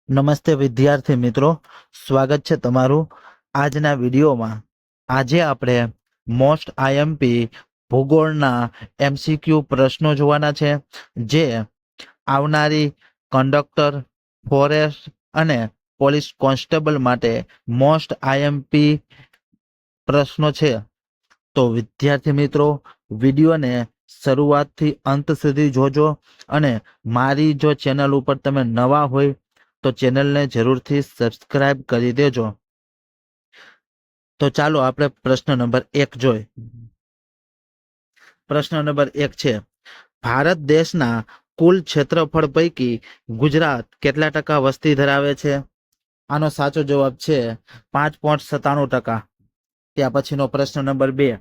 નમસ્તે વિદ્યાર્થી મિત્રો, સ્વાગત છે તમારું આજના વિડીયોમાં। આજે આપણે મોસ્ટ આઈએમપી ભૂગોળના એમસીક્યુ પ્રશ્નો જોવાના છે, જે આવનારી કંડક્ટર, ફોરેસ્ટ અને પોલીસ કોન્સ્ટેબલ માટે મોસ્ટ આઈએમપી પ્રશ્નો છે। તો વિદ્યાર્થી મિત્રો, વિડીયોને શરૂઆતથી અંત સુધી જોજો અને મારી જો ચેનલ ઉપર તમે નવા હોય તો ચેનલને જરૂરથી સબસ્ક્રાઇબ કરી દેજો। તો ચાલો આપણે પ્રશ્ન નંબર 1 જોઈએ। પ્રશ્ન નંબર 1 છે, ભારત દેશના કુલ ક્ષેત્રફળ પૈકી ગુજરાત કેટલા ટકા વસ્તી ધરાવે છે? આનો સાચો જવાબ છે 5.97%। ત્યાં પછીનો પ્રશ્ન નંબર 2,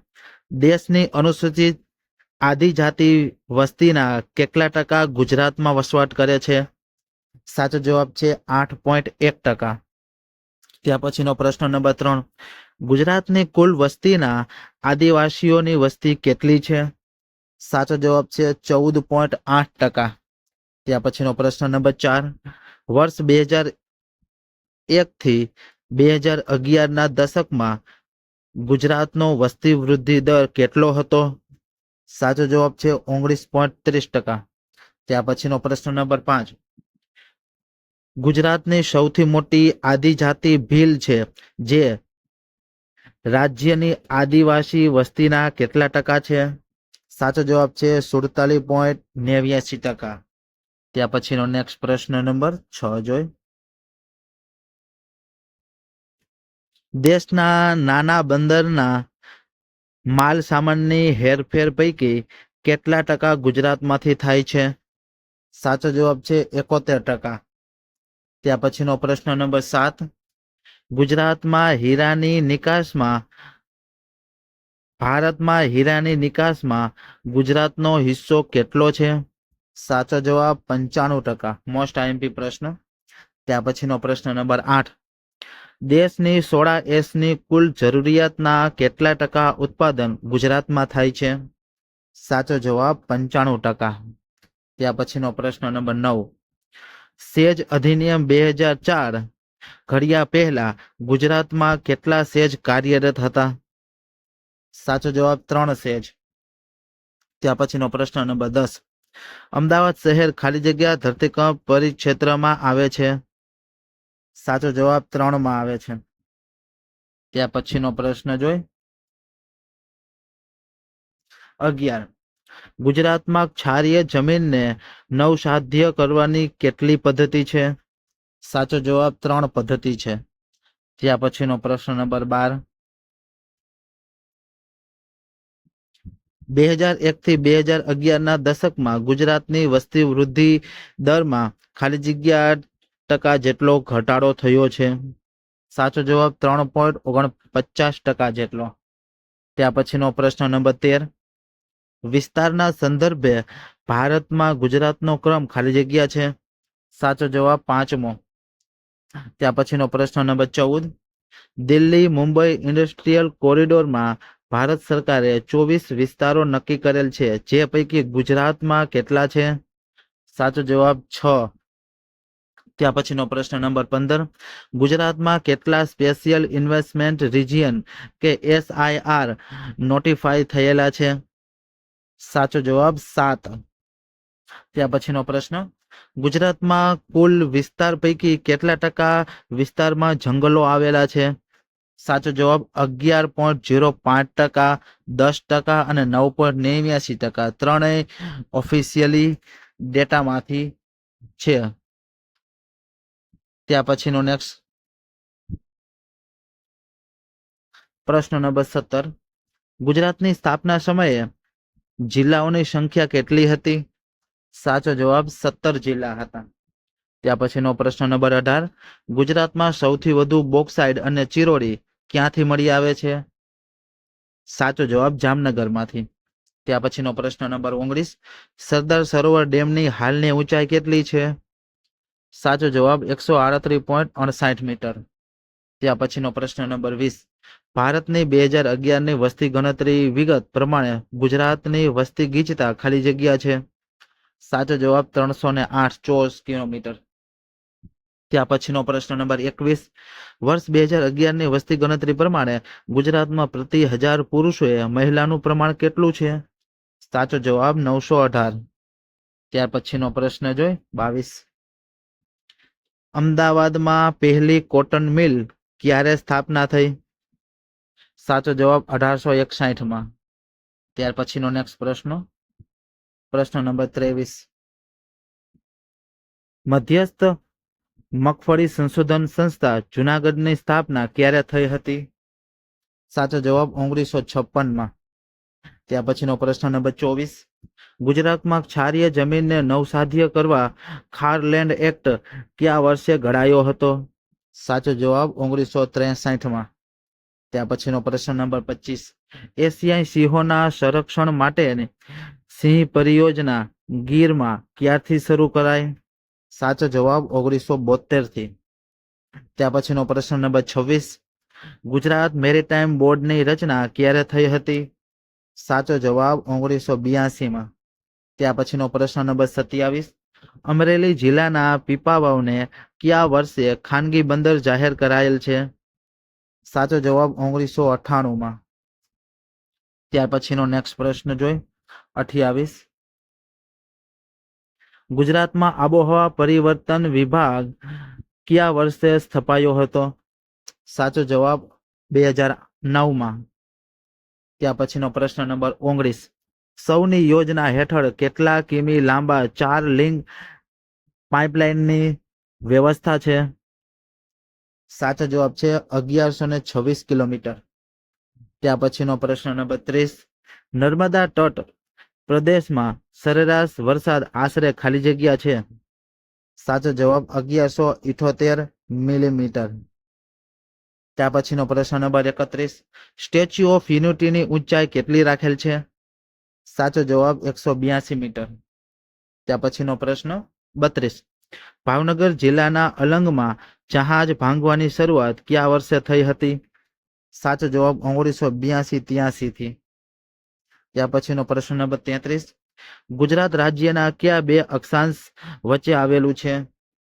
દેશની અનુસૂચિત આદિજાતિ વસ્તીના કેટલા ટકા ગુજરાતમાં વસવાટ કરે છે? સાચો જવાબ છે 8.1%। ત્યાં પછીનો પ્રશ્ન નંબર 3, ગુજરાતની કુલ વસ્તીના આદિવાસીઓની વસ્તી કેટલી છે? સાચો જવાબ છે 14.8%। ત્યાં પછીનો પ્રશ્ન નંબર 4, વર્ષ 2001 થી 2011ના દશકમાં ગુજરાતનો વસ્તી વૃદ્ધિ દર કેટલો હતો? સાચો જવાબ છે 19.30%। ત્યાં પછીનો પ્રશ્ન નંબર 5, ગુજરાતની સૌથી મોટી આદિજાતિ ભીલ છે, જે રાજ્યની આદિવાસી વસ્તીના કેટલા ટકા છે? સાચો જવાબ છે 47.89%। ત્યાં પછીનો નેક્સ્ટ પ્રશ્ન નંબર 6 જોઈ। દેશના નાના બંદરના માલ સામાનની હેરફેર પૈકી કેટલા ટકા ગુજરાતમાંથી થાય છે? સાચો જવાબ છે 71%। ત્યાં પછીનો પ્રશ્ન નંબર 7, ગુજરાતમાં હીરાની નિકાસમાં ભારતમાં હીરાની નિકાસમાં ગુજરાતનો હિસ્સો કેટલો છે? સાચો જવાબ 95%। મોસ્ટ આઈએમપી પ્રશ્ન। ત્યાં પછીનો પ્રશ્ન નંબર 8, દેશની સોડા એશની કુલ જરૂરિયાતના કેટલા ટકા ઉત્પાદન ગુજરાતમાં થાય છે? સાચો જવાબ 95%। ત્યાં પછીનો પ્રશ્ન નંબર 9, સેજ અધિનિયમ 2004 ઘડિયા પહેલા ગુજરાતમાં કેટલા સેજ કાર્યરત હતા? સાચો જવાબ 3 સેજ। ત્યાં પછીનો પ્રશ્ન નંબર 10, અમદાવાદ શહેર ખાલી જગ્યા ધરતીકંપ પરિક્ષેત્રમાં આવે છે? સાચો જવાબ 3 માં આવે છે। ત્યાં પછીનો પ્રશ્ન જોઈ 11, ગુજરાતમાં ક્ષારીય જમીનને નવસાધ્ય કરવાની કેટલી પદ્ધતિ છે? સાચો જવાબ 3 પદ્ધતિ છે। ત્યાં પછીનો પ્રશ્ન નંબર 12, 2001 થી 2011ના દશકમાં ગુજરાતની વસ્તી વૃદ્ધિ દરમાં ખાલી જગ્યા ટકા જેટલો ઘટાડો થયો છે? સાચો જવાબ 3.49% જેટલો। ત્યાં પછીનો પ્રશ્ન નંબર 13, વિસ્તારના સંદર્ભે ભારતમાં ગુજરાતનો ક્રમ ખાલી જગ્યા છે? સાચો જવાબ 5મો। ત્યાં પછીનો પ્રશ્ન નંબર 14, દિલ્હી મુંબઈ ઇન્ડસ્ટ્રીયલ કોરિડોરમાં ભારત સરકારે 24 વિસ્તારો નક્કી કરેલ છે, જે પૈકી ગુજરાતમાં કેટલા છે? સાચો જવાબ 6। ત્યાં પછીનો પ્રશ્ન નંબર 15, ગુજરાતમાં કેટલા સ્પેશિયલ ઇન્વેસ્ટમેન્ટ રિજિયન કે SIR નોટિફાઈ થયેલા છે? સાચો જવાબ 7। ત્યાં પછીનો પ્રશ્ન, ગુજરાતમાં કુલ વિસ્તાર પૈકી કેટલા ટકા વિસ્તારમાં જંગલો આવેલા છે? સાચો જવાબ 11.05%, 10% અને 9.89%, ત્રણેય ઓફિશિયલી ડેટામાંથી છે। ત્યાં પછીનો નેક્સ્ટ પ્રશ્ન નંબર 17, ગુજરાતની સ્થાપના સમયે જિલ્લાઓની સંખ્યા કેટલી હતી? સાચો જવાબ 17 જિલ્લા હતા। ત્યાં પછીનો પ્રશ્ન નંબર 18, ગુજરાતમાં સૌથી વધુ બોક્સાઇટ અને ચિરોડી ક્યાંથી મળી આવે છે? સાચો જવાબ જામનગરમાંથી। ત્યાં પછીનો પ્રશ્ન નંબર 19, સરદાર સરોવર ડેમની હાલની ઊંચાઈ કેટલી છે? સાચો જવાબ 138.58 મીટર। ત્યાં પછીનો પ્રશ્ન નંબર 20, ભારતની 2011ની વસ્તી ગણતરી વિગત પ્રમાણે ગુજરાતની વસ્તી ગીચતા ખાલી જગ્યા છે? સાચો જવાબ 308 ચોરસ કિલોમીટર। ત્યાં પછીનો પ્રશ્ન નંબર 21, વર્ષ 2011ની વસ્તી ગણતરી પ્રમાણે ગુજરાતમાં પ્રતિ 1000 પુરુષોએ મહિલાનું પ્રમાણ કેટલું છે? સાચો જવાબ 918. ત્યાર પછીનો પ્રશ્ન જોઈ 22, અમદાવાદમાં પહેલી કોટન મિલ ક્યારે સ્થાપના થઈ? સાચો જવાબ 1861માં. ત્યાર પછીનો નેક્સ્ટ પ્રશ્ન નંબર 23, મધ્યસ્થ મગફળી સંશોધન સંસ્થા જુનાગઢની સ્થાપના ક્યારે થઈ હતી? સાચો જવાબ 1956માં. ત્યાર પછીનો પ્રશ્ન નંબર 24, ગુજરાતમાં ક્ષારીય જમીનને નવસાધ્ય કરવા ખારલેન્ડ એક્ટ કયા વર્ષે ઘડાયો હતો? સાચો જવાબ 1963માં. ત્યાર પછીનો પ્રશ્ન નંબર 25, એશિયાઈ સિંહોના સંરક્ષણ માટેની સિંહ પરિયોજના ગીરમાં ક્યારથી શરૂ કરાઈ? સાચો જવાબ 1972થી. ત્યાર પછીનો પ્રશ્ન નંબર 26, ગુજરાત મેરીટાઈમ બોર્ડની રચના ક્યારે થઈ હતી? સાચો જવાબ 1982માં. ત્યાર પછીનો પ્રશ્ન નંબર 27, અમરેલી જિલ્લાના પીપાવાવને કયા વર્ષે ખાનગી બંદર જાહેર કરાયેલ છે? સાચો જવાબ 1998માં. ત્યાર પછીનો નેક્સ્ટ પ્રશ્ન જોઈ 28, ગુજરાતમાં આબોહવા પરિવર્તન વિભાગ કયા વર્ષે સ્થપાયો હતો? સાચો જવાબ 2009માં. ત્યાર પછીનો પ્રશ્ન નંબર 19, સૌની યોજના હેઠળ કેટલા કિમી લાંબા 4 લિંક પાઇપલાઇનની વ્યવસ્થા છે? સાચો જવાબ છે 1126 કિલોમીટર. ત્યાર પછીનો પ્રશ્ન નંબર 30, નર્મદા તટ પ્રદેશમાં સરેરાશ વરસાદ આશરે ખાલી જગ્યા છે? સાચો જવાબ 1178 મિલીમીટર. ત્યાર પછીનો પ્રશ્ન નંબર 31, સ્ટેચ્યુ ઓફ યુનિટીની ઊંચાઈ કેટલી રાખેલ છે? સાચો જવાબ 182 મીટર. ત્યાર પછીનો પ્રશ્ન 32, ભાવનગર જિલ્લાના અલંગમાં જહાજ ભાંગવાની શરૂઆત કયા વર્ષે થઈ હતી? સાચો જવાબ 1982-83થી. ત્યાર પછીનો પ્રશ્ન નંબર 33, ગુજરાત રાજ્યના કયા બે અક્ષાંશ વચ્ચે આવેલું છે?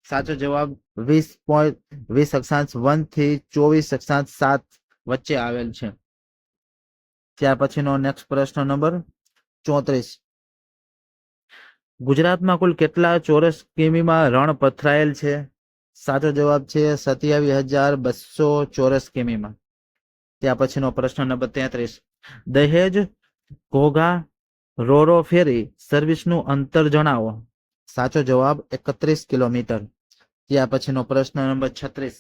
સાચો જવાબ 20.20 થી 24.7 વચ્ચે આવેલ છે. ત્યાર પછીનો નેક્સ્ટ પ્રશ્ન નંબર 34, ગુજરાતમાં કુલ કેટલા ચોરસ કિમીમાં રણ પથરાયેલ છે? સાચો જવાબ છે 27,200 ચોરસ કિમીમાં. ત્યાર પછીનો પ્રશ્ન નંબર 33, દહેજ ઘોઘા રોરો ફેરી સર્વિસનું અંતર જણાવો. સાચો જવાબ 31 કિલોમીટર. ત્યાર પછીનો પ્રશ્ન નંબર 36,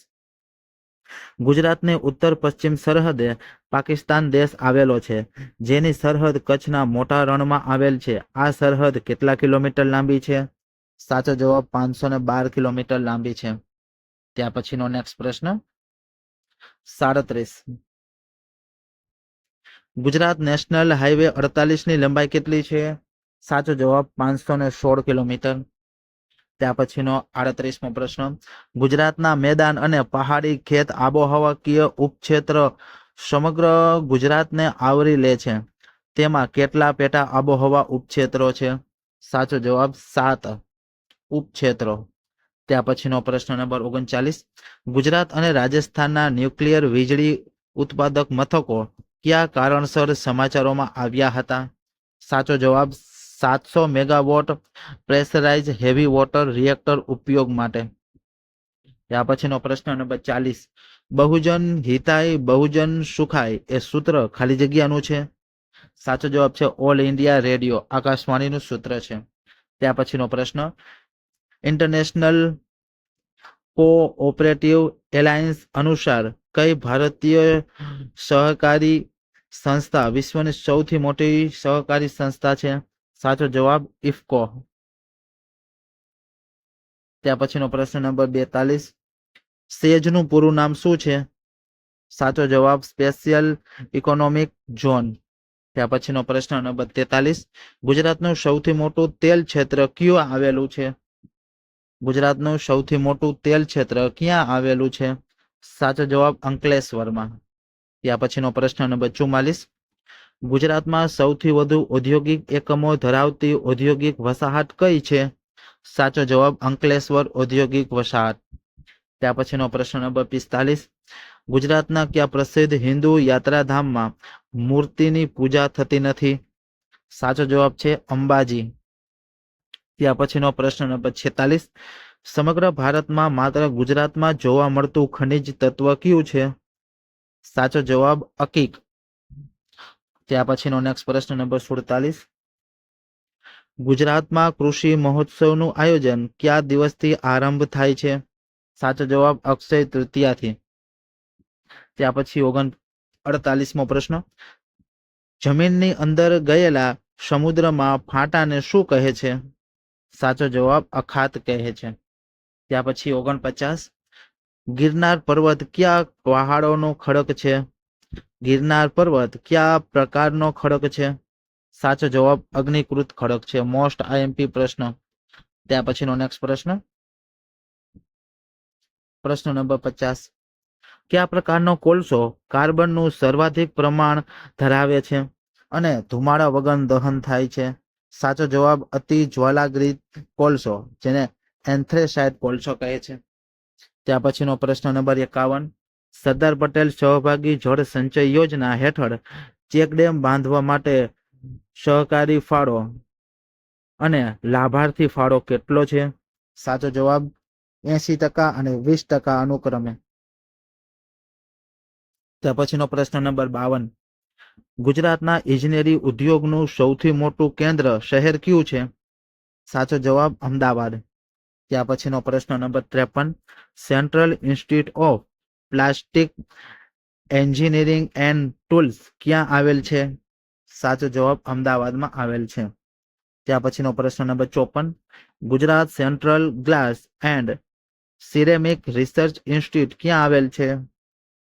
ગુજરાતની ઉત્તર પશ્ચિમ સરહદે પાકિસ્તાન દેશ આવેલો છે, જેની સરહદ કચ્છના મોટા રણમાં આવેલ છે. આ સરહદ કેટલા કિલોમીટર લાંબી છે? સાચો જવાબ 512 કિલોમીટર લાંબી છે. ત્યાર પછીનો નેક્સ્ટ પ્રશ્ન 37, ગુજરાત નેશનલ હાઈવે 48ની લંબાઈ કેટલી છે? સાચો જવાબ 516 કિલોમીટર. ત્યાર પછીનો 38મો પ્રશ્ન, ગુજરાતના મેદાન અને પહાડી ખેત આબોહવાકીય ઉપક્ષેત્ર સમગ્ર ગુજરાતને આવરી લે છે. તેમાં કેટલા પેટા આબોહવા ઉપક્ષેત્રો છે? સાચો જવાબ 7 ઉપક્ષેત્રો. ત્યાર પછીનો પ્રશ્ન નંબર 39, ગુજરાત અને રાજસ્થાનના ન્યુક્લિયર વીજળી ઉત્પાદક મથકો કયા કારણસર સમાચારોમાં આવ્યા હતા? સાચો જવાબ 700 megawatt pressurise heavy water reactor ઉપયોગ માટે. ત્યાર પછીનો પ્રશ્ન નંબર 40, બહુજન હિતાય બહુજન સુખાય એ સૂત્ર ખાલી જગ્યાનું છે? સાચો જવાબ છે ઓલ ઇન્ડિયા રેડિયો આકાશવાણીનું સૂત્ર છે. ત્યાર પછીનો પ્રશ્ન, ઇન્ટરનેશનલ કોઓપરેટિવ એલાયન્સ અનુસાર કઈ ભારતીય સહકારી સંસ્થા વિશ્વની સૌથી મોટી સહકારી સંસ્થા છે? સાચો જવાબ ઇફકો. ત્યાર પછીનો પ્રશ્ન નંબર 42, સેજનું પૂરું નામ શું છે? સાચો જવાબ સ્પેશિયલ ઇકોનોમિક ઝોન. ત્યાર પછીનો પ્રશ્ન નંબર 43, ગુજરાતનું સૌથી મોટું તેલ ક્ષેત્ર ક્યાં આવેલું છે? ગુજરાતનું સૌથી મોટું તેલ ક્ષેત્ર ક્યાં આવેલું છે? સાચો જવાબ અંકલેશ્વરમાં. ત્યાર પછીનો પ્રશ્ન નંબર 44, ગુજરાતમાં સૌથી વધુ ઔદ્યોગિક એકમો ધરાવતી ઔદ્યોગિક વસાહત કઈ છે? સાચો જવાબ અંકલેશ્વર ઔદ્યોગિક વસાહત. ત્યાર પછીનો પ્રશ્ન નંબર 45, ગુજરાતના કયા પ્રસિદ્ધ હિન્દુ યાત્રાધામમાં મૂર્તિની પૂજા થતી નથી? સાચો જવાબ છે અંબાજી. ત્યાર પછીનો પ્રશ્ન નંબર 46, સમગ્ર ભારતમાં માત્ર ગુજરાતમાં જોવા મળતું ખનિજ તત્વ કયું છે? સાચો જવાબ અકીક. ત્યાર પછીનો નેક્સ્ટ પ્રશ્ન નંબર 47, ગુજરાતમાં કૃષિ મહોત્સવનું આયોજન કયા દિવસથી આરંભ થાય છે? સાચો જવાબ અક્ષય તૃતીયાથી. ત્યાર પછી 48મો પ્રશ્ન, જમીનની અંદર ગયેલા સમુદ્રમાં ફાટાને શું કહે છે? સાચો જવાબ અખાત કહે છે. ત્યાર પછી 49, ગિરનાર પર્વત કયા પહાડોનો ખડક છે? ગિરનાર પર્વત કયા પ્રકારનો ખડક છે? સાચો જવાબ અગ્નિકૃત ખડક છે. મોસ્ટ આઈએમપી પ્રશ્ન. ત્યાર પછીનો નેક્સ્ટ પ્રશ્ન નંબર 50, કયા પ્રકારનો કોલસો કાર્બનનું સર્વાધિક પ્રમાણ ધરાવે છે અને ધુમાડા વગર દહન થાય છે? સાચો જવાબ અતિ જ્વાલાગ્રિત કોલસો, જેને એન્થ્રેસાઇટ કોલસો કહે છે. ત્યાર પછીનો પ્રશ્ન નંબર 51, સરદાર પટેલ સહભાગી જળ સંચય યોજના હેઠળ ચેકડેમ બાંધવા માટે સહકારી ફાળો અને લાભાર્થી ફાળો કેટલો છે? સાચો જવાબ 80% અને 20% અનુક્રમે. ત્યાર પછીનો પ્રશ્ન નંબર 52, ગુજરાતના ઇજનેરી ઉદ્યોગનું સૌથી મોટું કેન્દ્ર શહેર કયું છે? સાચો જવાબ અમદાવાદ. ત્યાર પછીનો પ્રશ્ન number 53, central institute of plastic engineering and tools ક્યાં આવેલ છે? સાચો જવાબ અમદાવાદમાં આવેલ છે. ત્યાર પછીનો પ્રશ્ન number 54, Gujarat central glass and ceramic research institute ક્યાં આવેલ છે?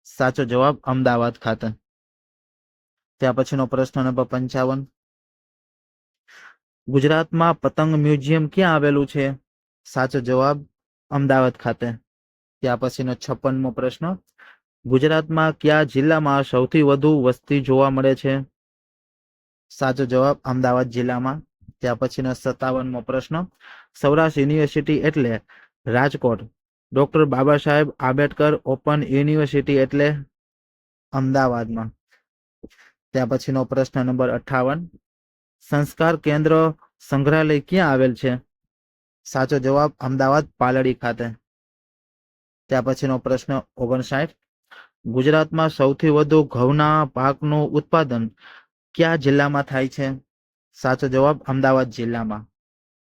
સાચો જવાબ અમદાવાદ ખાતે. ત્યાર પછીનો પ્રશ્ન નંબર 55, ગુજરાતમાં પતંગ મ્યુઝિયમ ક્યાં આવેલું છે? સાચો જવાબ અમદાવાદ ખાતે. ત્યાર પછીનો 56મો પ્રશ્ન, ગુજરાતમાં કયા જિલ્લામાં સૌથી વધુ વસ્તી જોવા મળે છે? સાચો જવાબ અમદાવાદ જિલ્લામાં. ત્યાર પછીનો 57મો પ્રશ્ન, સૌરાષ્ટ્ર યુનિવર્સિટી એટલે Rajkot, doctor Baba Saheb Ambedkar open university એટલે અમદાવાદમાં. ત્યાર પછીનો પ્રશ્ન નંબર 58, સંસ્કાર કેન્દ્ર સંગ્રહાલય ક્યાં આવેલ છે? સાચો જવાબ અમદાવાદ પાલડી ખાતે. ત્યાર પછીનો પ્રશ્ન 59, ગુજરાતમાં સૌથી વધુ ઘઉંના પાકનું ઉત્પાદન કયા જિલ્લામાં થાય છે? સાચો જવાબ અમદાવાદ જિલ્લામાં.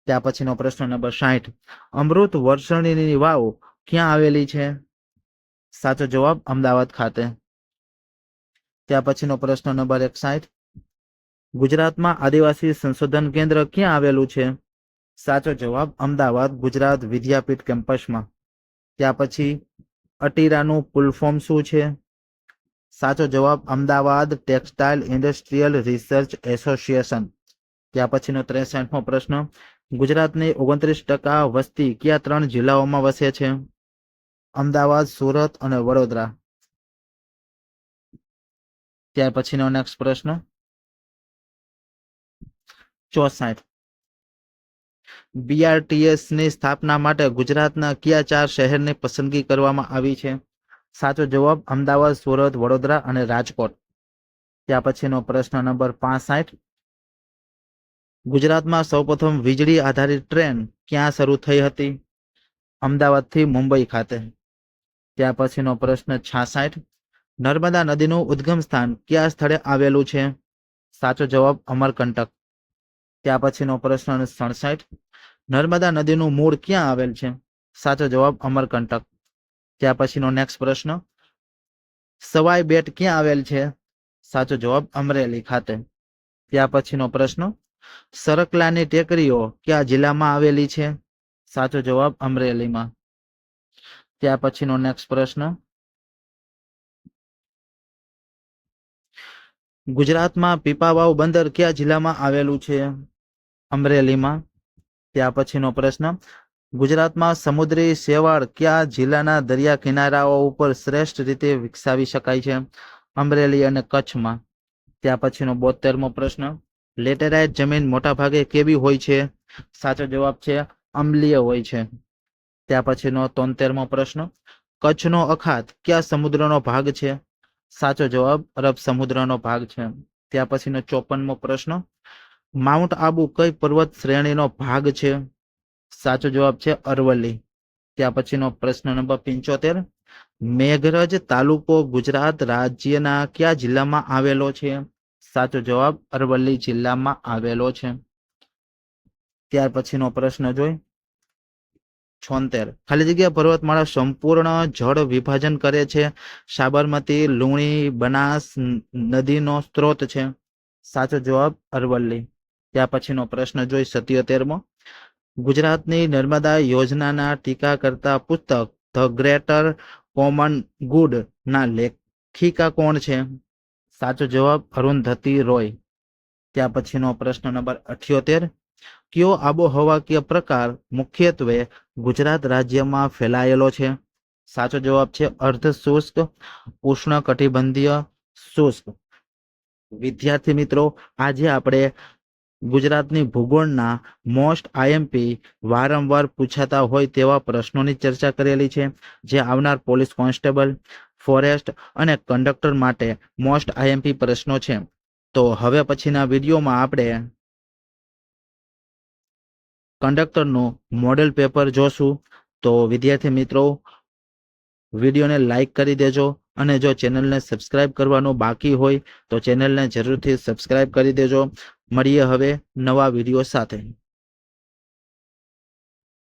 ત્યાર પછીનો પ્રશ્ન નંબર 60, અમૃત વર્ષણીની વાવ ક્યાં આવેલી છે? સાચો જવાબ અમદાવાદ ખાતે. ત્યાર પછીનો પ્રશ્ન નંબર 61, ગુજરાતમાં આદિવાસી સંશોધન કેન્દ્ર ક્યાં આવેલું છે? સાચો જવાબ અમદાવાદ ગુજરાત વિદ્યાપીઠ કેમ્પસમાં. ત્યાર પછી અટીરાનું ફૂલ ફોર્મ શું છે? સાચો જવાબ Ahmedabad textile industrial research association. ત્યાર પછીનો 63મો પ્રશ્ન, ગુજરાતની 29% વસ્તી કયા 3 જિલ્લાઓમાં વસે છે? અમદાવાદ, સુરત અને વડોદરા. ત્યાર પછીનો નેક્સ્ટ પ્રશ્ન 64, BRTS ની સ્થાપના માટે ગુજરાતના કયા 4 શહેરની પસંદગી કરવામાં આવી છે? સાચો જવાબ અમદાવાદ, સુરત, વડોદરા અને રાજકોટ. ત્યાર પછીનો પ્રશ્ન નંબર 65, ગુજરાતમાં સૌપ્રથમ વીજળી આધારિત ટ્રેન ક્યાં શરૂ થઈ હતી? અમદાવાદથી મુંબઈ ખાતે. ત્યાર પછીનો પ્રશ્ન 66, નર્મદા નદીનું ઉદ્ગમ સ્થાન કયા સ્થળે આવેલું છે? સાચો જવાબ અમરકંટક. ત્યાર પછીનો પ્રશ્ન 67, નર્મદા નદીનું મૂળ ક્યાં આવેલ છે? સાચો જવાબ અમરકંટક. ત્યાર પછીનો નેક્સ્ટ પ્રશ્ન, સવાઈ બેટ ક્યાં આવેલ છે? સાચો જવાબ અમરેલી ખાતે. ત્યાર પછીનો પ્રશ્ન, સરકલાની ટેકરીઓ કયા જિલ્લામાં આવેલી છે? સાચો જવાબ અમરેલીમાં. ત્યાર પછીનો નેક્સ્ટ પ્રશ્ન, ગુજરાતમાં પીપાવાવ બંદર કયા જિલ્લામાં આવેલું છે? અમરેલીમાં. ત્યાર પછીનો પ્રશ્ન, ગુજરાતમાં સમુદ્રી શેવાળ કયા જિલ્લાના દરિયા કિનારાઓ ઉપર શ્રેષ્ઠ રીતે વિકસાવી શકાય છે? અમરેલી અને કચ્છમાં. ત્યાર પછીનો 72મો પ્રશ્ન, લેટેરાઇટ જમીન મોટાભાગે કેવી હોય છે? સાચો જવાબ છે અમ્લીય હોય છે. ત્યાર પછીનો 73મો પ્રશ્ન, કચ્છનો અખાત કયા સમુદ્રનો ભાગ છે? સાચો જવાબ અરબ સમુદ્રનો ભાગ છે. ત્યાર પછીનો 54મો પ્રશ્ન, માઉન્ટ આબુ કઈ પર્વત શ્રેણીનો ભાગ છે? સાચો જવાબ છે અરવલ્લી. ત્યાર પછીનો પ્રશ્ન નંબર 75, મેઘરજ તાલુકો ગુજરાત રાજ્યના કયા જિલ્લામાં આવેલો છે? સાચો જવાબ અરવલ્લી જિલ્લામાં આવેલો છે. ત્યાર પછીનો પ્રશ્ન જોઈ 76, ખાલી જગ્યા પર્વતમાળા સંપૂર્ણ જળ વિભાજન કરે છે. સાબરમતી, લુણી, બનાસ નદીનો સ્ત્રોત છે. સાચો જવાબ અરવલ્લી. ત્યાર પછીનો પ્રશ્ન જોઈ 77મો, ગુજરાતની નર્મદા યોજનાના ટીકા કરતા પુસ્તક ધ ગ્રેટર કોમન ગુડ ના લેખિકા કોણ છે? સાચો જવાબ અરુંધતી રોય. ત્યાર પછીનો પ્રશ્ન નંબર 78, કયો આબોહવાકીય પ્રકાર મુખ્યત્વે ગુજરાત રાજ્યમાં ફેલાયેલો છે? સાચો જવાબ છે અર્ધ શુષ્ક ઉષ્ણકટિબંધીય શુષ્ક. વિદ્યાર્થી મિત્રો, આજે આપણે ગુજરાતની ભૂગોળના મોસ્ટ આઈએમપી વારંવાર પૂછાતા હોય તેવા પ્રશ્નોની ચર્ચા કરેલી છે, જે આવનાર પોલીસ કોન્સ્ટેબલ, ફોરેસ્ટ અને કંડક્ટર માટે મોસ્ટ આઈએમપી પ્રશ્નો છે. તો હવે પછીના વિડીયોમાં આપણે કંડક્ટરનું મોડેલ પેપર જોશું. તો વિદ્યાર્થી મિત્રો, વિડીયોને લાઈક કરી દેજો અને જો ચેનલને સબસ્ક્રાઇબ કરવાનું બાકી હોય તો ચેનલને જરૂરથી સબસ્ક્રાઇબ કરી દેજો. મળીએ હવે નવા વિડીયો સાથે.